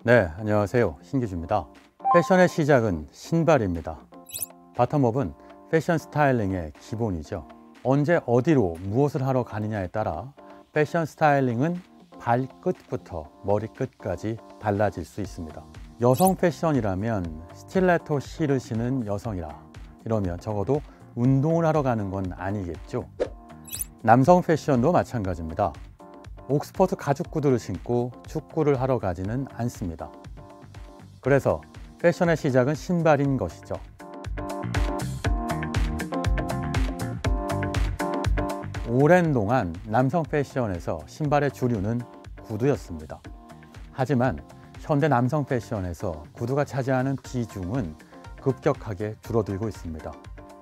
네, 안녕하세요. 신기주입니다. 패션의 시작은 신발입니다. 바텀업은 패션 스타일링의 기본이죠. 언제 어디로 무엇을 하러 가느냐에 따라 패션 스타일링은 발끝부터 머리끝까지 달라질 수 있습니다. 여성 패션이라면 스틸레토 힐을 신은 여성이라 이러면 적어도 운동을 하러 가는 건 아니겠죠. 남성 패션도 마찬가지입니다. 옥스퍼드 가죽 구두를 신고 축구를 하러 가지는 않습니다. 그래서 패션의 시작은 신발인 것이죠. 오랜 동안 남성 패션에서 신발의 주류는 구두였습니다. 하지만 현대 남성 패션에서 구두가 차지하는 비중은 급격하게 줄어들고 있습니다.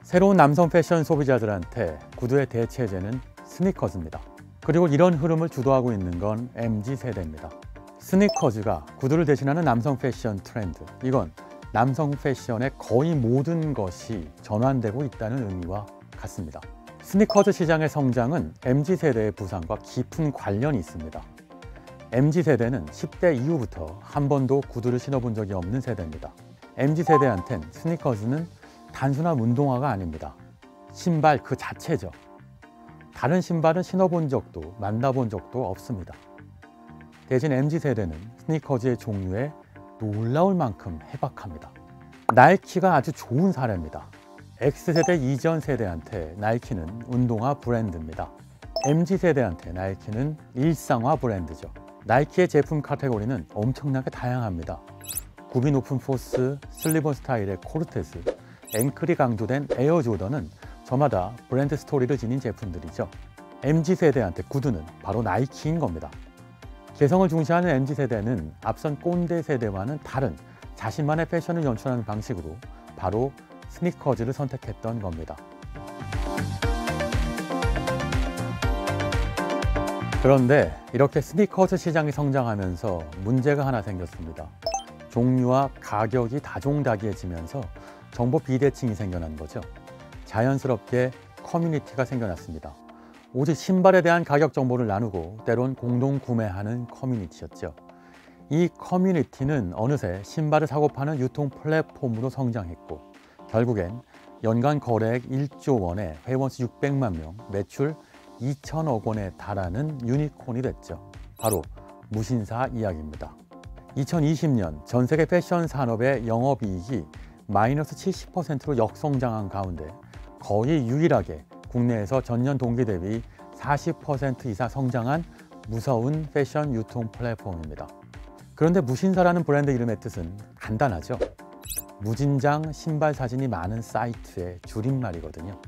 새로운 남성 패션 소비자들한테 구두의 대체제는 스니커즈입니다. 그리고 이런 흐름을 주도하고 있는 건 MZ세대입니다. 스니커즈가 구두를 대신하는 남성 패션 트렌드, 이건 남성 패션의 거의 모든 것이 전환되고 있다는 의미와 같습니다. 스니커즈 시장의 성장은 MZ세대의 부상과 깊은 관련이 있습니다. MZ세대는 10대 이후부터 한 번도 구두를 신어본 적이 없는 세대입니다. MZ세대한텐 스니커즈는 단순한 운동화가 아닙니다. 신발 그 자체죠. 다른 신발은 신어본 적도 만나본 적도 없습니다. 대신 MZ세대는 스니커즈의 종류에 놀라울 만큼 해박합니다. 나이키가 아주 좋은 사례입니다. X세대 이전 세대한테 나이키는 운동화 브랜드입니다. MZ세대한테 나이키는 일상화 브랜드죠. 나이키의 제품 카테고리는 엄청나게 다양합니다. 굽이 높은 포스, 슬리번 스타일의 코르테스, 앵클이 강조된 에어 조던은 저마다 브랜드 스토리를 지닌 제품들이죠. MZ세대한테 구두는 바로 나이키인 겁니다. 개성을 중시하는 MZ세대는 앞선 꼰대 세대와는 다른 자신만의 패션을 연출하는 방식으로 바로 스니커즈를 선택했던 겁니다. 그런데 이렇게 스니커즈 시장이 성장하면서 문제가 하나 생겼습니다. 종류와 가격이 다종다기해지면서 정보 비대칭이 생겨난 거죠. 자연스럽게 커뮤니티가 생겨났습니다. 오직 신발에 대한 가격 정보를 나누고 때론 공동 구매하는 커뮤니티였죠. 이 커뮤니티는 어느새 신발을 사고 파는 유통 플랫폼으로 성장했고 결국엔 연간 거래액 1조 원에 회원 수 600만 명, 매출 2천억 원에 달하는 유니콘이 됐죠. 바로 무신사 이야기입니다. 2020년 전 세계 패션 산업의 영업이익이 마이너스 70%로 역성장한 가운데 거의 유일하게 국내에서 전년 동기 대비 40% 이상 성장한 무서운 패션 유통 플랫폼입니다. 그런데 무신사라는 브랜드 이름의 뜻은 간단하죠. 무진장 신발 사진이 많은 사이트의 줄임말이거든요.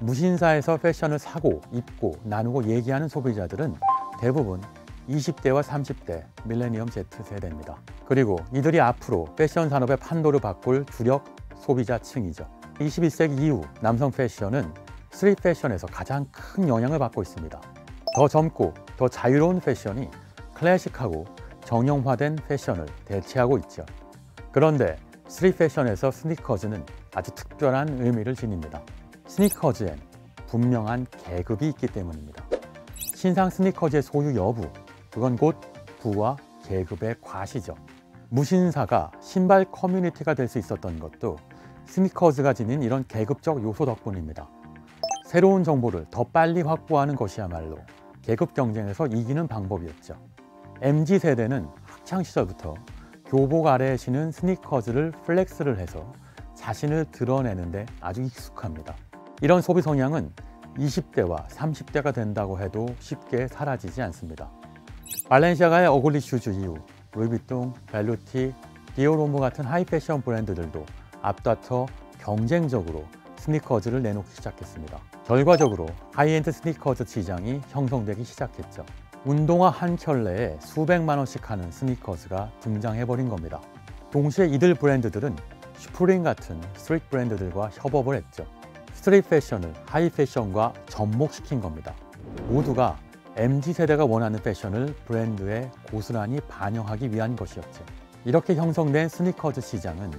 무신사에서 패션을 사고, 입고, 나누고 얘기하는 소비자들은 대부분 20대와 30대 밀레니엄 Z세대입니다. 그리고 이들이 앞으로 패션 산업의 판도를 바꿀 주력 소비자층이죠. 21세기 이후 남성 패션은 스트릿 패션에서 가장 큰 영향을 받고 있습니다. 더 젊고 더 자유로운 패션이 클래식하고 정형화된 패션을 대체하고 있죠. 그런데 스트릿 패션에서 스니커즈는 아주 특별한 의미를 지닙니다. 스니커즈엔 분명한 계급이 있기 때문입니다. 신상 스니커즈의 소유 여부, 그건 곧 부와 계급의 과시죠. 무신사가 신발 커뮤니티가 될 수 있었던 것도 스니커즈가 지닌 이런 계급적 요소 덕분입니다. 새로운 정보를 더 빨리 확보하는 것이야말로 계급 경쟁에서 이기는 방법이었죠. MZ세대는 학창시절부터 교복 아래에 신은 스니커즈를 플렉스를 해서 자신을 드러내는데 아주 익숙합니다. 이런 소비 성향은 20대와 30대가 된다고 해도 쉽게 사라지지 않습니다. 발렌시아가의 어글리 슈즈 이후 루이비통, 벨루티, 디오로모 같은 하이 패션 브랜드들도 앞다퉈 경쟁적으로 스니커즈를 내놓기 시작했습니다. 결과적으로 하이엔드 스니커즈 시장이 형성되기 시작했죠. 운동화 한 켤레에 수백만 원씩 하는 스니커즈가 등장해버린 겁니다. 동시에 이들 브랜드들은 슈프림 같은 스트릿 브랜드들과 협업을 했죠. 스트릿 패션을 하이 패션과 접목시킨 겁니다. 모두가 MZ세대가 원하는 패션을 브랜드에 고스란히 반영하기 위한 것이었죠. 이렇게 형성된 스니커즈 시장은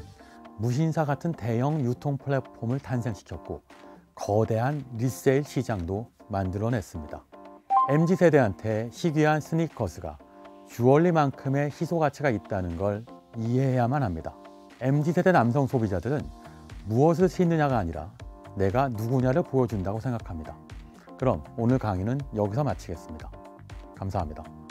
무신사 같은 대형 유통 플랫폼을 탄생시켰고 거대한 리세일 시장도 만들어냈습니다. MZ세대한테 희귀한 스니커즈가 주얼리만큼의 희소 가치가 있다는 걸 이해해야만 합니다. MZ세대 남성 소비자들은 무엇을 신느냐가 아니라 내가 누구냐를 보여준다고 생각합니다. 그럼 오늘 강의는 여기서 마치겠습니다. 감사합니다.